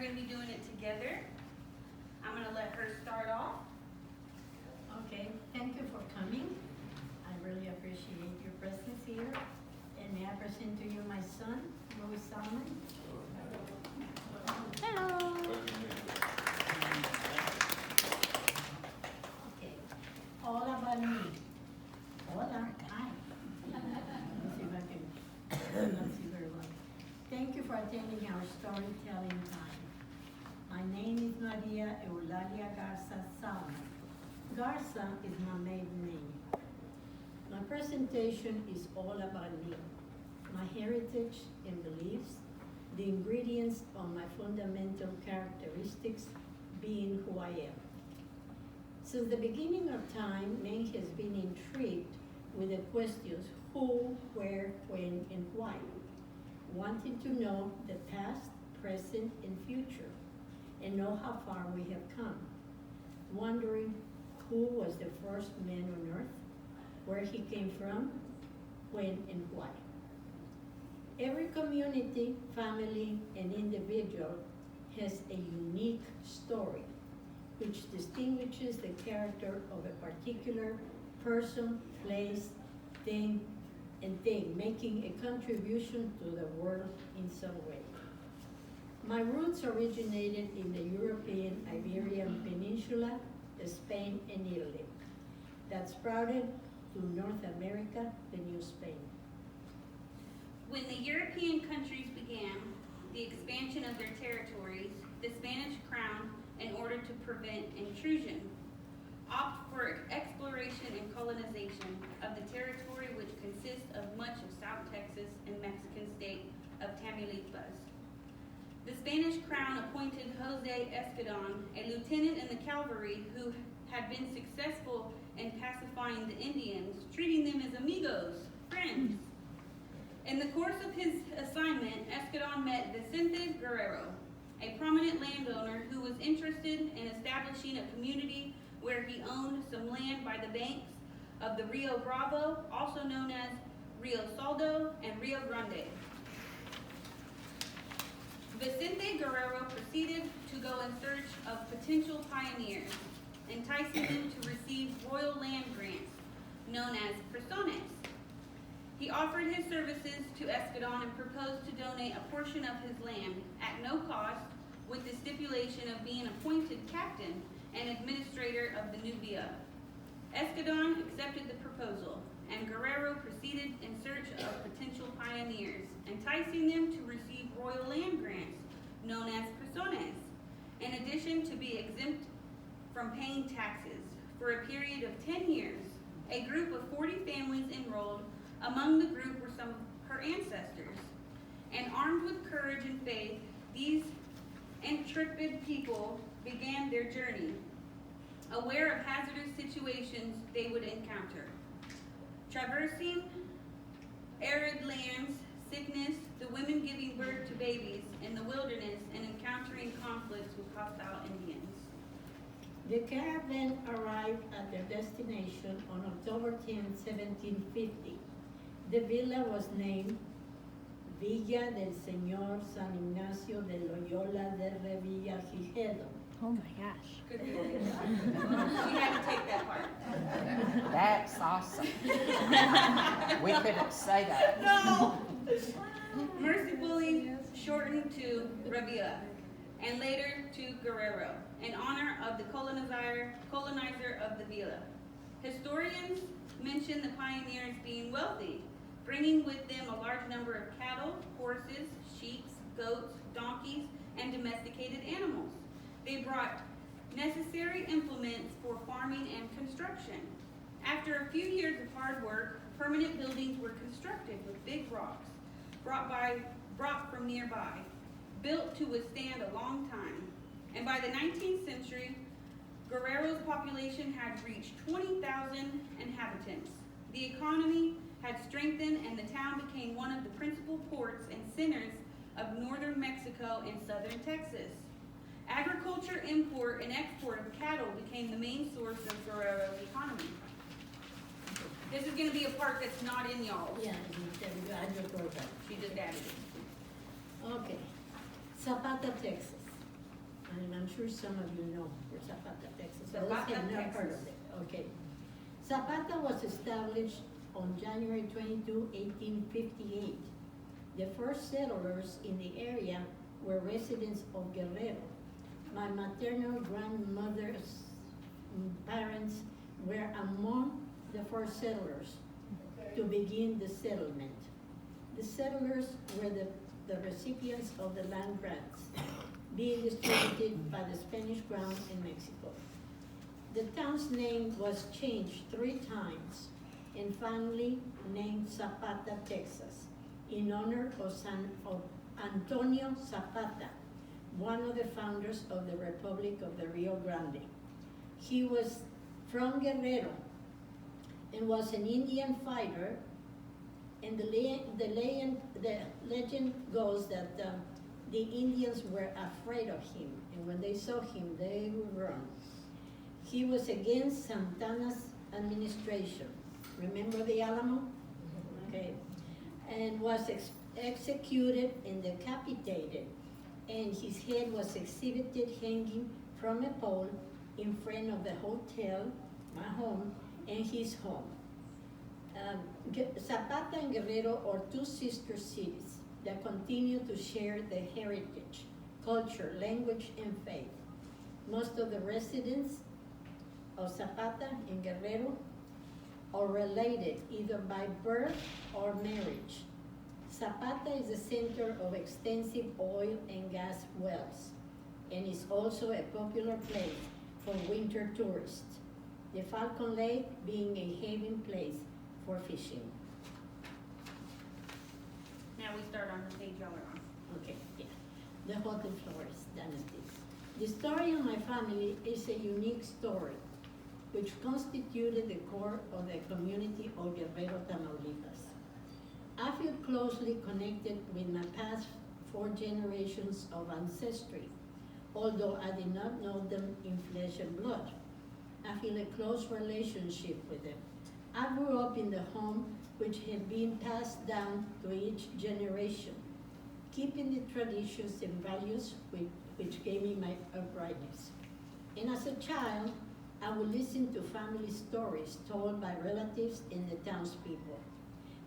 gonna be doing it together. I'm gonna let her start off. Okay, thank you for coming. I really appreciate your presence here. And may I present to you my son, Louis Solomon. Hello. Okay, all about me. Hola, hi. Let me see if I can, not see very well. Thank you for attending our storytelling time. My name is Maria Eulalia Garza Solomon. Garza is my maiden name. My presentation is all about me, my heritage and beliefs, the ingredients of my fundamental characteristics being who I am. Since the beginning of time, man has been intrigued with the questions who, where, when, and why, wanting to know the past, present, and future, and know how far we have come, wondering who was the first man on earth, where he came from, when, and why. Every community, family, and individual has a unique story which distinguishes the character of a particular person, place, thing, making a contribution to the world in some way. My roots originated in the European Iberian Peninsula, Spain, and Italy, that sprouted to North America, the New Spain. When the European countries began the expansion of their territories, the Spanish crown, in order to prevent intrusion, opted for exploration and colonization of the territory which consists of much of South Texas and Mexican state of Tamaulipas. The Spanish crown appointed Jose Escadon, a lieutenant in the cavalry who had been successful in pacifying the Indians, treating them as amigos, friends. In the course of his assignment, Escadon met Vicente Guerrero, a prominent landowner who was interested in establishing a community where he owned some land by the banks of the Rio Bravo, also known as Rio Saldo and Rio Grande. Vicente Guerrero proceeded to go in search of potential pioneers, enticing them to receive royal land grants, known as personas. He offered his services to Escadon and proposed to donate a portion of his land at no cost, with the stipulation of being appointed captain and administrator of the new villa. Escadon accepted the proposal, and Guerrero proceeded in search of potential pioneers, enticing them to receive royal land grants, known as personas, in addition to be exempt from paying taxes for a period of 10 years. A group of 40 families enrolled. Among the group were some of her ancestors. And armed with courage and faith, these intrepid people began their journey, aware of hazardous situations they would encounter. Traversing arid lands, sickness, the women giving birth to babies in the wilderness, and encountering conflicts with hostile Indians. The caravan arrived at their destination on October 10, 1750. The villa was named Villa del Señor San Ignacio de Loyola de Revillagigedo. Oh my gosh. Good Lord. She had to take that part. That's awesome. We couldn't say that. No! Mercifully shortened to Revilla, and later to Guerrero, in honor of the colonizer of the villa. Historians mention the pioneers being wealthy, bringing with them a large number of cattle, horses, sheep, goats, donkeys, and domesticated animals. They brought necessary implements for farming and construction. After a few years of hard work, permanent buildings were constructed with big rocks brought from nearby, built to withstand a long time. And by the 19th century, Guerrero's population had reached 20,000 inhabitants. The economy had strengthened, and the town became one of the principal ports and centers of northern Mexico and southern Texas. Agriculture, import, and export of cattle became the main source of Guerrero's economy. This is going to be a part that's not in y'all. Yeah, I just wrote that. She just added it. Okay. Zapata, Texas. and I'm sure some of you know where Zapata, Texas. Others Zapata, have not heard Texas. of it. Okay. Zapata was established on January 22, 1858. The first settlers in the area were residents of Guerrero. My maternal grandmother's parents were among the first settlers to begin the settlement. The settlers were the recipients of the land grants being distributed by the Spanish Crown in Mexico. The town's name was changed 3 times and finally named Zapata, Texas, in honor of Antonio Zapata, one of the founders of the Republic of the Rio Grande. He was from Guerrero and was an Indian fighter, and the legend goes that the Indians were afraid of him, and when they saw him, they would run. He was against Santana's administration. Remember the Alamo? Okay. And was executed and decapitated, and his head was exhibited hanging from a pole in front of the hotel, my home, and his home. Zapata and Guerrero are 2 sister cities that continue to share their heritage, culture, language, and faith. Most of the residents of Zapata and Guerrero are related either by birth or marriage. Zapata is the center of extensive oil and gas wells and is also a popular place for winter tourists, the Falcon Lake being a haven place for fishing. Now we start on the page y'all are on. Okay, yeah. The Hotel Flores dynasty. The story of my family is a unique story which constituted the core of the community of Guerrero, Tamaulipas. I feel closely connected with my past 4 generations of ancestry, although I did not know them in flesh and blood. I feel a close relationship with them. I grew up in the home which had been passed down to each generation, keeping the traditions and values which gave me my uprightness. And as a child, I would listen to family stories told by relatives and the townspeople.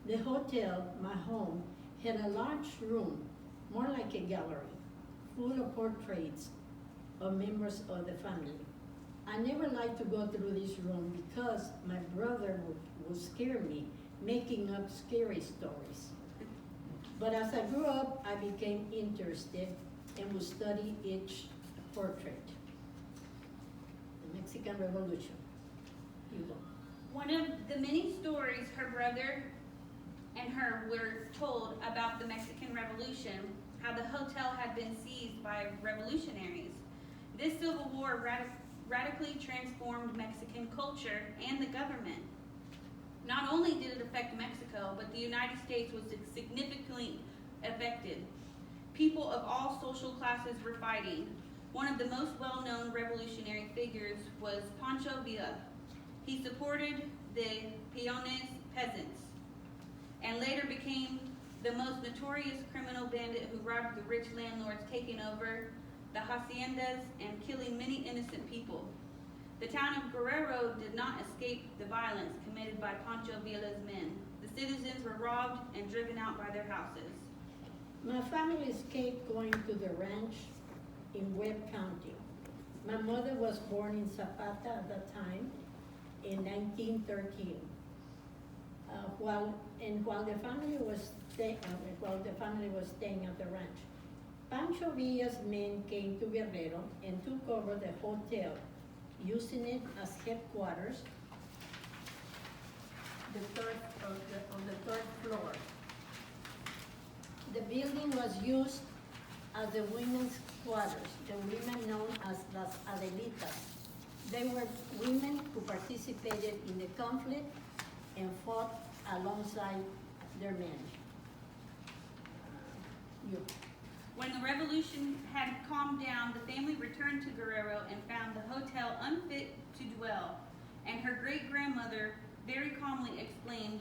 The hotel, my home, had a large room, more like a gallery, full of portraits of members of the family. I never liked to go through this room because my brother would scare me, making up scary stories. But as I grew up, I became interested and would study each portrait. The Mexican Revolution. You go. One of the many stories her brother and her were told about the Mexican Revolution, how the hotel had been seized by revolutionaries. This civil war radically transformed Mexican culture and the government. Not only did it affect Mexico, but the United States was significantly affected. People of all social classes were fighting. One of the most well-known revolutionary figures was Pancho Villa. He supported the Peones peasants and later became the most notorious criminal bandit who robbed the rich landlords, taking over the haciendas and killing many innocent people. The town of Guerrero did not escape the violence committed by Pancho Villa's men. The citizens were robbed and driven out by their houses. My family escaped going to the ranch in Webb County. My mother was born in Zapata at that time in 1913. While the family was staying at the ranch, Pancho Villa's men came to Guerrero and took over the hotel, using it as headquarters, on the third floor. The building was used as the women's quarters, the women known as Las Adelitas. They were women who participated in the conflict and fought alongside their men. When the revolution had calmed down, the family returned to Guerrero and found the hotel unfit to dwell, and her great-grandmother very calmly exclaimed,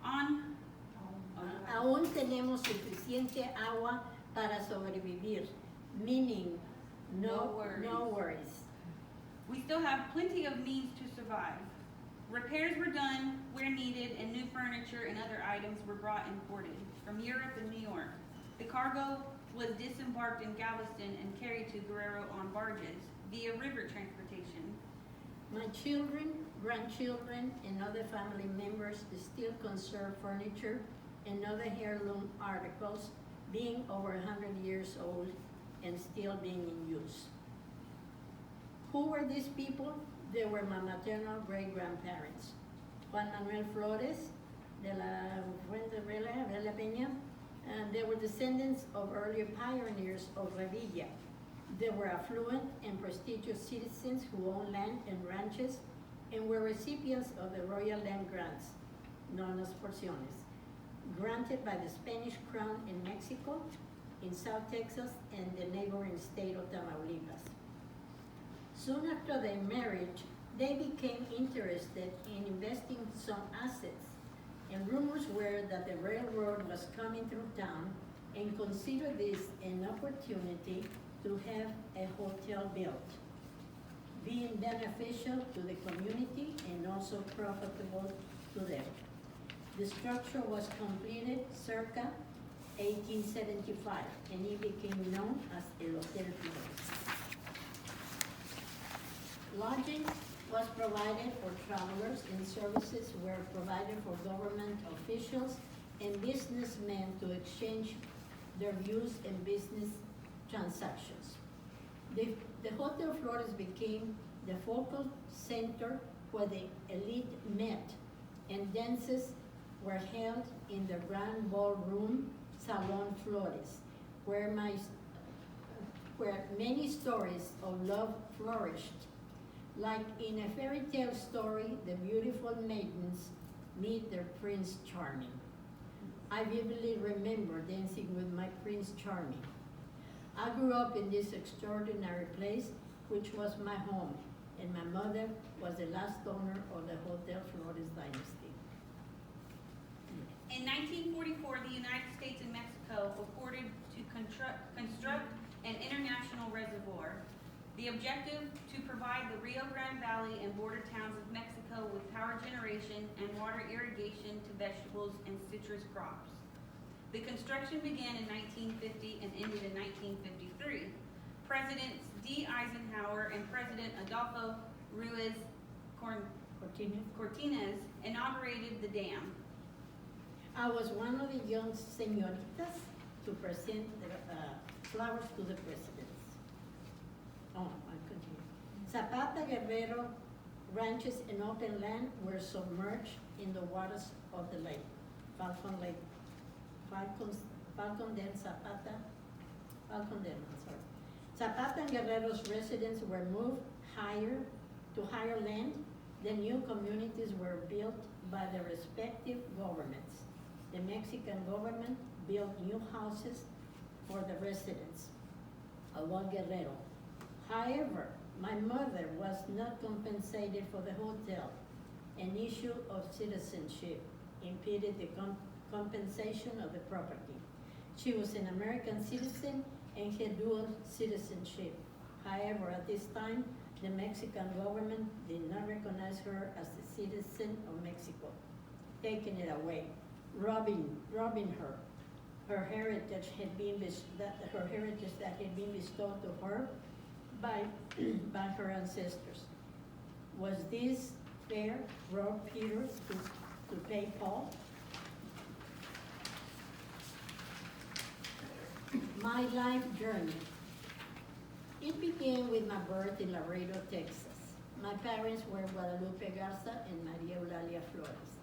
Aún tenemos suficiente agua para sobrevivir, meaning No worries. No worries. We still have plenty of means to survive. Repairs were done where needed, and new furniture and other items were brought imported from Europe and New York. The cargo was disembarked in Galveston and carried to Guerrero on barges via river transportation. My children, grandchildren, and other family members still conserve furniture and other heirloom articles, being over 100 years old and still being in use. Who were these people? They were my maternal great-grandparents. Juan Manuel Flores de la Fuente Vela Peña, and they were descendants of earlier pioneers of Revilla. They were affluent and prestigious citizens who owned land and ranches and were recipients of the royal land grants, known as porciones, granted by the Spanish crown in Mexico, in South Texas, and the neighboring state of Tamaulipas. Soon after their marriage, they became interested in investing some assets, and rumors were that the railroad was coming through town and considered this an opportunity to have a hotel built, being beneficial to the community and also profitable to them. The structure was completed circa 1875, and it became known as El Hotel Flores. Lodging was provided for travelers, and services were provided for government officials and businessmen to exchange their views in business transactions. The Hotel Flores became the focal center where the elite met, and dances were held in the grand ballroom Salon Flores, where many stories of love flourished. Like in a fairy tale story, the beautiful maidens meet their Prince Charming. I vividly remember dancing with my Prince Charming. I grew up in this extraordinary place, which was my home, and my mother was the last owner of the Hotel Flores dynasty. In 1944, the United States and Mexico afforded to construct an international reservoir. The objective to provide the Rio Grande Valley and border towns of Mexico with power generation and water irrigation to vegetables and citrus crops. The construction began in 1950 and ended in 1953. Presidents D. Eisenhower and President Adolfo Ruiz Cortines inaugurated the dam. I was one of the young señoritas to present the flowers to the presidents. Oh, I continue. Zapata, Guerrero, ranches and open land were submerged in the waters of the lake, Falcon Lake. Falcon del Zapata, Falcon del, I'm sorry. Zapata and Guerrero's residents were moved to higher land. The new communities were built by the respective governments. The Mexican government built new houses for the residents of Guerrero. However, my mother was not compensated for the hotel. An issue of citizenship impeded the compensation of the property. She was an American citizen and had dual citizenship. However, at this time, the Mexican government did not recognize her as a citizen of Mexico, taking it away, robbing her. Her heritage that had been bestowed to her by her ancestors. Was this fair? Wrote Peter to pay Paul? My life journey. It began with my birth in Laredo, Texas. My parents were Guadalupe Garza and Maria Eulalia Flores.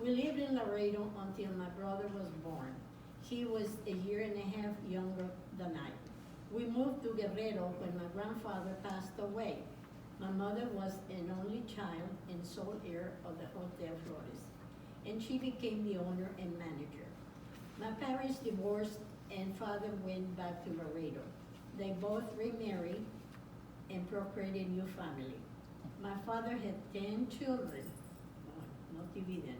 We lived in Laredo until my brother was born. He was a year and a half younger than I. We moved to Guerrero when my grandfather passed away. My mother was an only child and sole heir of the Hotel Flores, and she became the owner and manager. My parents divorced and father went back to Laredo. They both remarried and procreated a new family. My father had 10 children, not divided,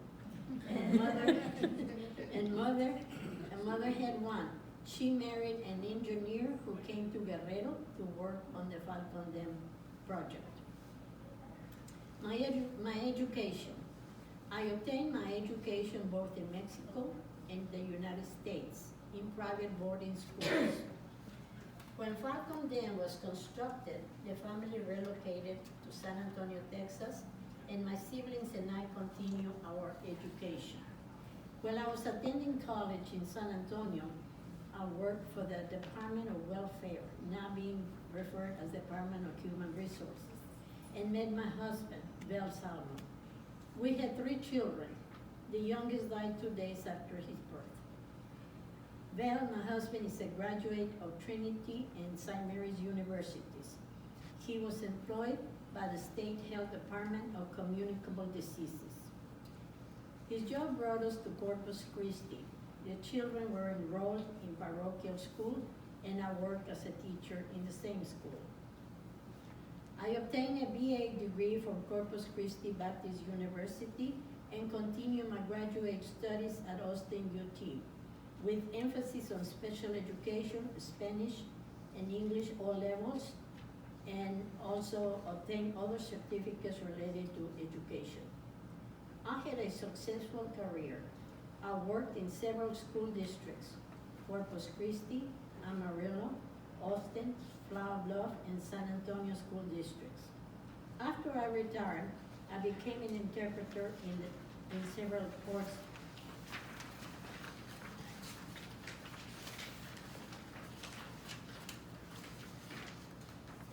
and mother had one. She married an engineer who came to Guerrero to work on the Falcon Dam project. My education. I obtained my education both in Mexico and the United States in private boarding schools. When Falcon Dam was constructed, the family relocated to San Antonio, Texas, and my siblings and I continued our education. While I was attending college in San Antonio, I worked for the Department of Welfare, now being referred as Department of Human Resources, and met my husband, Bel Salmon. We had 3 children. The youngest died 2 days after his birth. Bel, my husband, is a graduate of Trinity and St. Mary's Universities. He was employed by the State Health Department of Communicable Diseases. His job brought us to Corpus Christi. The children were enrolled in parochial school, and I worked as a teacher in the same school. I obtained a BA degree from Corpus Christi Baptist University and continued my graduate studies at Austin UT, with emphasis on special education, Spanish and English all levels, and also obtained other certificates related to education. I had a successful career. I worked in several school districts: Corpus Christi, Amarillo, Austin, Flower Bluff, and San Antonio school districts. After I retired, I became an interpreter in several courts.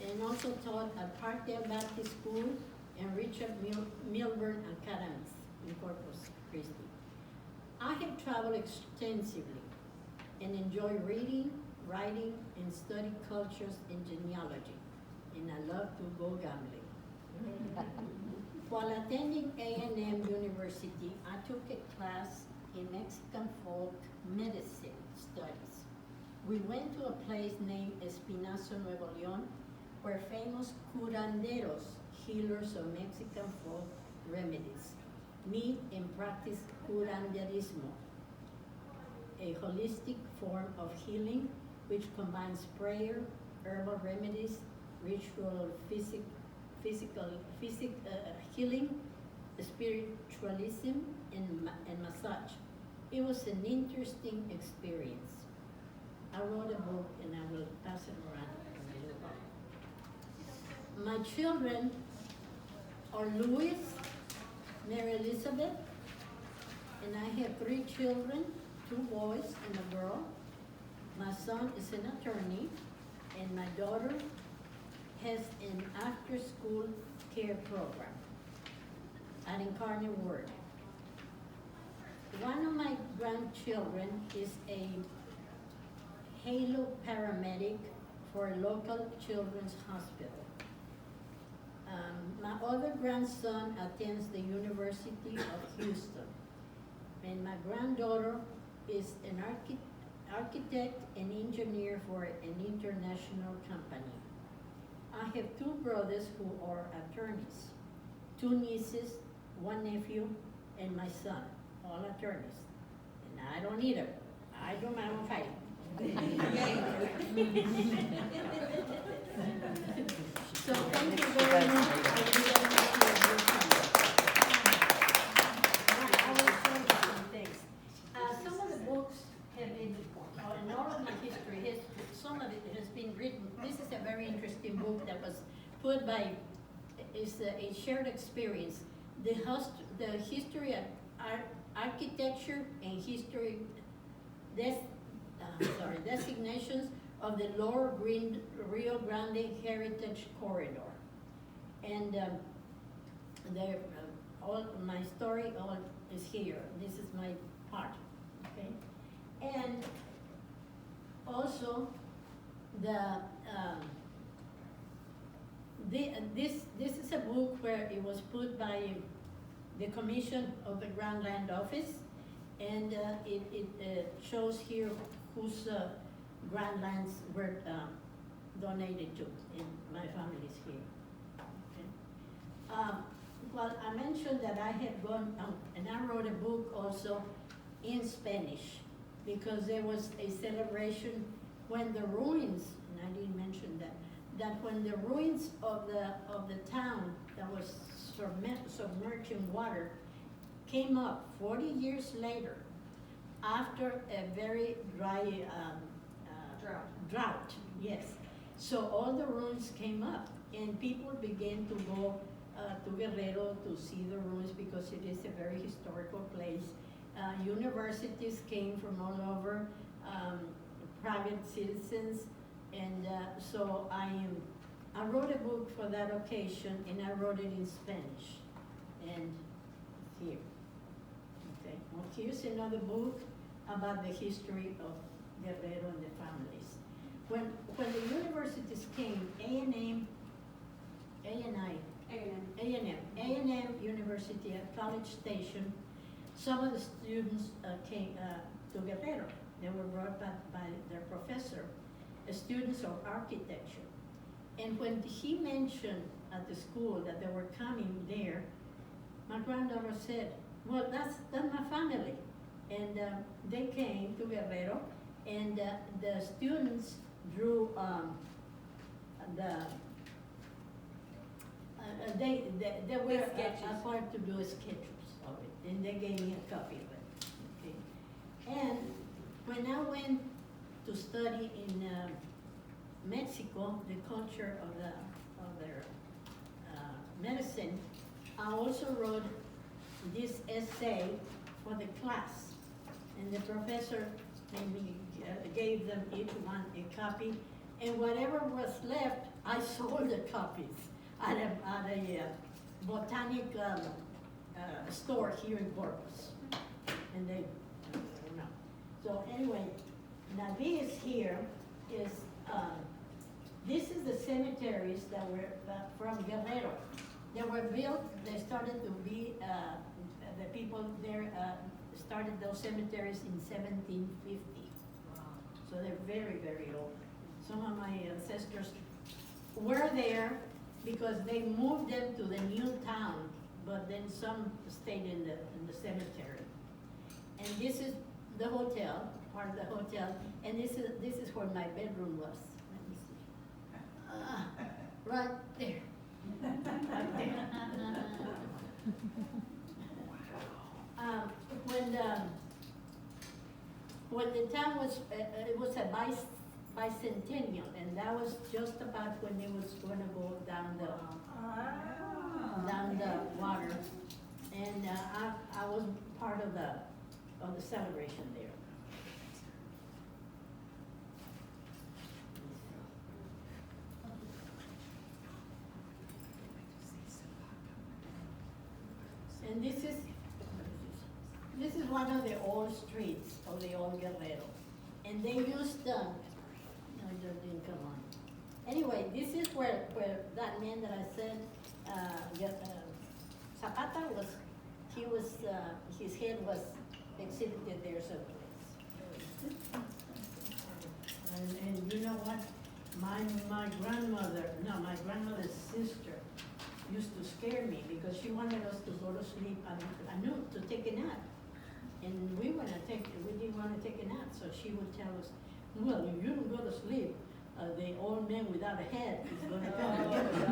And also taught at Parkdale Baptist School and Richard Milburn Academies in Corpus Christi. I have traveled extensively and enjoy reading, writing, and study cultures and genealogy. And I love to go gambling. While attending A&M University, I took a class in Mexican folk medicine studies. We went to a place named Espinazo, Nuevo León, where famous curanderos, healers of Mexican folk remedies, meet and practice curanderismo, a holistic form of healing which combines prayer, herbal remedies, ritual healing, spiritualism, and massage. It was an interesting experience. I wrote a book and I will pass it around. My children are Louis, Mary Elizabeth, and I have 3 children, 2 boys and a girl. My son is an attorney, and my daughter has an after-school care program at Incarnate Word. One of my grandchildren is a Halo paramedic for a local children's hospital. My other grandson attends the University of Houston, and my granddaughter is an architect and engineer for an international company. I have 2 brothers who are attorneys, 2 nieces, 1 nephew, and my son, all attorneys. And I don't either. I do my own fighting. So thank you very much. I will show you some things. Some of the books have been, in all of my history, some of it has been written. This is a very interesting book that was put by, is a shared experience. The history of architecture and history, designations of the Lower Rio Grande Heritage Corridor. And all my story all is here. This is my part, okay? And also this is a book where it was put by the Commission of the Grand Land Office, and it shows here whose Grand Lands were donated to, and my family is here. Okay. Well, I mentioned that I had gone out, and I wrote a book also in Spanish, because there was a celebration when the ruins and I didn't mention that when the ruins of the town that was submerged in water came up 40 years later, after a very dry drought, yes. So all the ruins came up, and people began to go to Guerrero to see the ruins because it is a very historical place. Universities came from all over, private citizens, and so I wrote a book for that occasion, and I wrote it in Spanish, and it's here. Okay, well, here's another book about the history of Guerrero and the families. When the universities came, A&M University at College Station, some of the students came to Guerrero. They were brought by their professor, students of architecture. And when he mentioned at the school that they were coming there, my granddaughter said, well, that's my family. And they came to Guerrero, and the students drew they were apart to do sketches of it, and they gave me a copy of it. Okay. And when I went to study in Mexico, the culture of their medicine, I also wrote this essay for the class, and the professor gave them each one a copy, and whatever was left, I sold the copies at a botanic store here in Corpus, and they, you know. So anyway, now this here is, this is the cemeteries that were from Guerrero. They were built, they started to be, the people there started those cemeteries in 1750. Wow. So they're very, very old. Some of my ancestors were there because they moved them to the new town, but then some stayed in the cemetery. And this is the hotel, part of the hotel, and this is where my bedroom was. Let me see. Right there. Right there. When the town was, it was a bicentennial, and that was just about when it was going to go down the water, and I was part of the celebration there. And this is one of the old streets of the old Guerrero. And they used, no, it just didn't come on. Anyway, this is where that man that I said, Zapata was, his head was exhibited there someplace. And you know what? My grandmother's sister used to scare me because she wanted us to go to sleep at noon to take a nap. And we didn't want to take a nap, so she would tell us, well, if you don't go to sleep, the old man without a head is going to come and get you.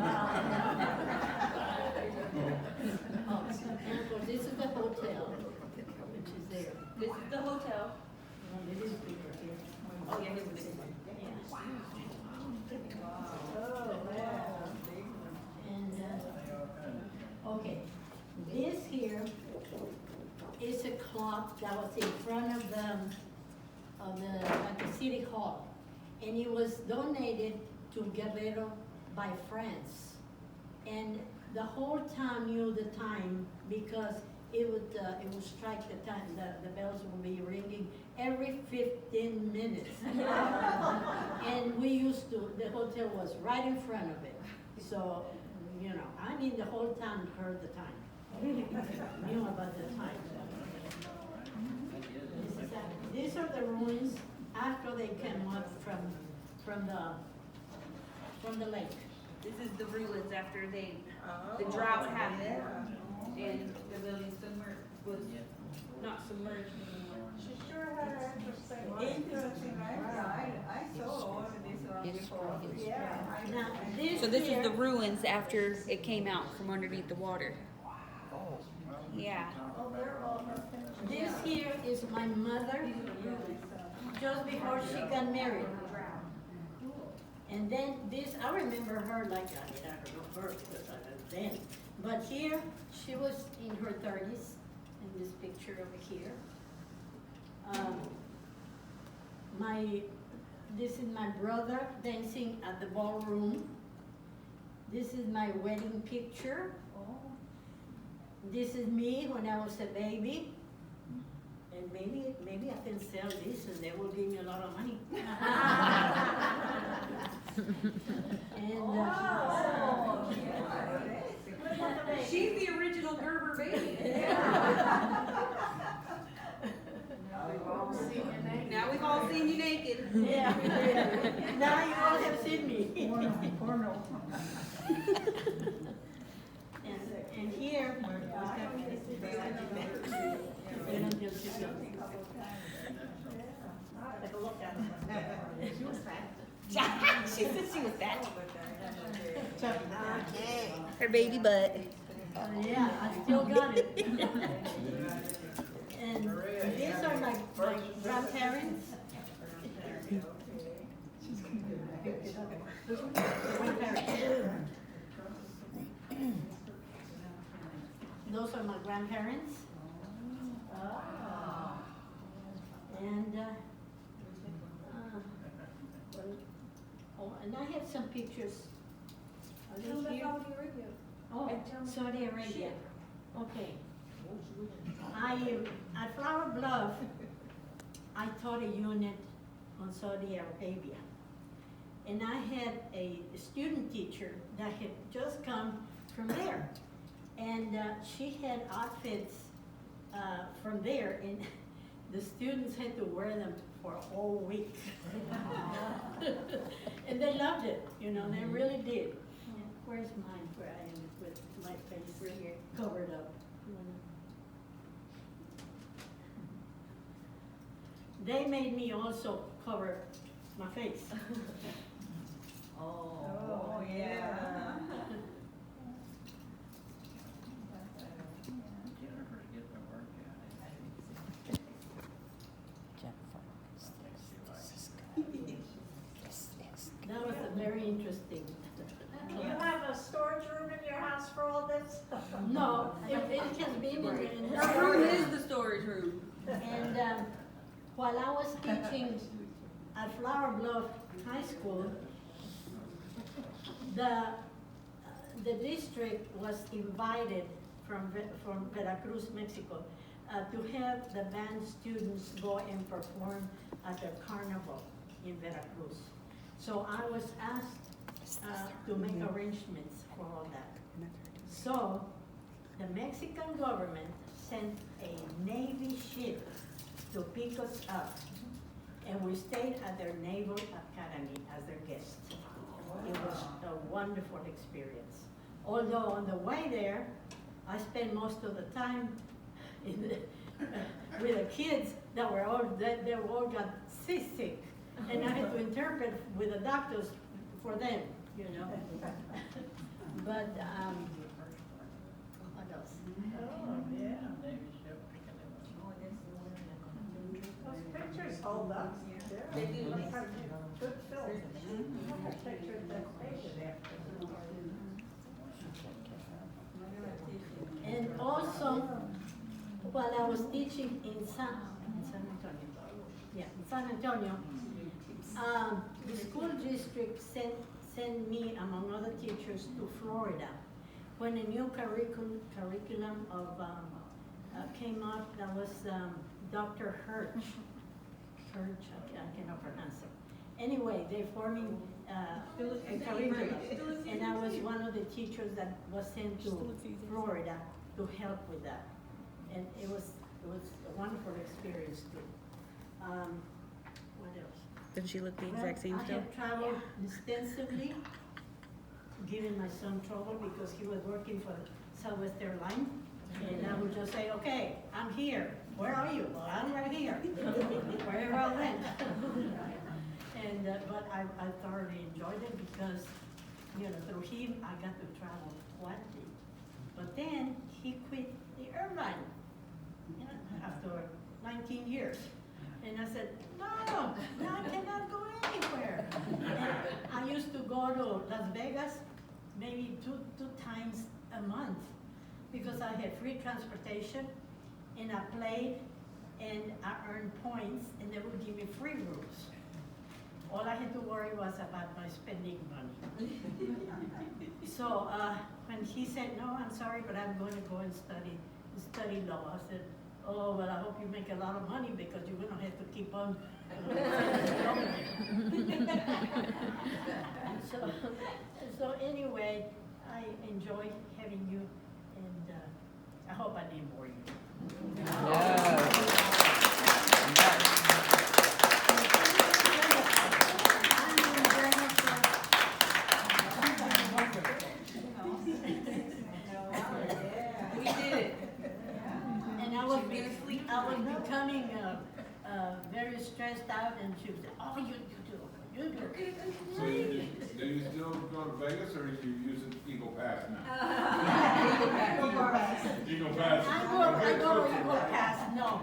And of course, this is the hotel, which is there. This is the hotel. It is bigger here. Oh, yeah, here's the big one. Yeah. Wow. Oh, wow. And, okay, this here is a clock that was in front of the city hall, and it was donated to Guerrero by France. And the whole town knew the time because it would strike the time, the bells would be ringing every 15 minutes. And we used to, the hotel was right in front of it. So, you know, I mean, the whole town heard the time. Knew about the time. These are the ruins after they came up from the lake. This is the ruins after the drought happened, and the building was not submerged anymore. She sure had interesting, right? Yeah, I saw all of this History. Now, this So this is here- the ruins after it came out from underneath the water. Oh, Yeah. This here is my mother, just before she got married. And then this, I remember her like, I mean, I don't know her because I was then. But here, she was in her 30s, in this picture over here. This is my brother dancing at the ballroom. This is my wedding picture. This is me when I was a baby. And maybe I can sell this and they will give me a lot of money. And, She's the original Gerber baby. Now we've all seen you naked. yeah, now you all have seen me. And here, She said she was fat. Her baby butt. yeah, I still got it. And these are my grandparents. Those are my grandparents. And, oh, and I have some pictures. Are they here? Oh, Saudi Arabia. Okay. At Flower Bluff, I taught a unit on Saudi Arabia. And I had a student teacher that had just come from there. And she had outfits from there, and the students had to wear them for a whole week. And they loved it, you know, they really did. Where's mine, where I am with my face covered up? They made me also cover my face. Oh, yeah. Jennifer, this is good. This is good. That was a very interesting. Do you have a storage room in your house for all this? No, it has been in the Her room is the storage room. And while I was teaching at Flower Bluff High School, the district was invited from Veracruz, Mexico, to have the band students go and perform at the carnival in Veracruz. So I was asked to make arrangements for all that. So the Mexican government sent a Navy ship to pick us up, and we stayed at their Naval Academy as their guests. It was a wonderful experience. Although on the way there, I spent most of the time with the kids that were they all got seasick, and I had to interpret with the doctors for them, you know. But what else? Oh, yeah. Those pictures hold up. They do. Good film. Pictures that stay there. And also, while I was teaching in San Antonio, the school district sent me, among other teachers, to Florida when a new curriculum of came out. That was Dr. Hirsch. I cannot pronounce it. Anyway, they're forming a curriculum, and I was one of the teachers that was sent to Florida to help with that, and it was a wonderful experience too. What else? Doesn't she look the Well, exact same I still? have traveled extensively, giving my son trouble because he was working for Southwest Airlines. And I would just say, okay, I'm here. Where are you? Well, I'm right here. Wherever I went. And, but I thoroughly enjoyed it because, you know, through him, I got to travel plenty. But then he quit the airline, you know, after 19 years. And I said, no, I cannot go anywhere. And I used to go to Las Vegas maybe two times a month because I had free transportation and I played and I earned points and they would give me free rooms. All I had to worry was about my spending money. So when he said, no, I'm sorry, but I'm going to go and study law, I said, oh, well, I hope you make a lot of money because you're going to have to keep on. So anyway, I enjoy having you, and I hope I didn't bore you. We did it. And I was becoming very stressed out, and she would say, oh, you do. So do you still go to Vegas, or you use an Eagle Pass now? Eagle Pass. I go to Eagle Pass, no,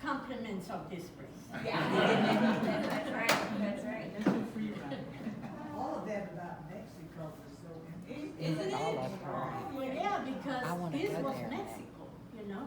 compliments of this place. That's right. All of that about Mexico is so interesting. Isn't it? All of her. Well, yeah, I because wanna this go was there. Mexico, you know?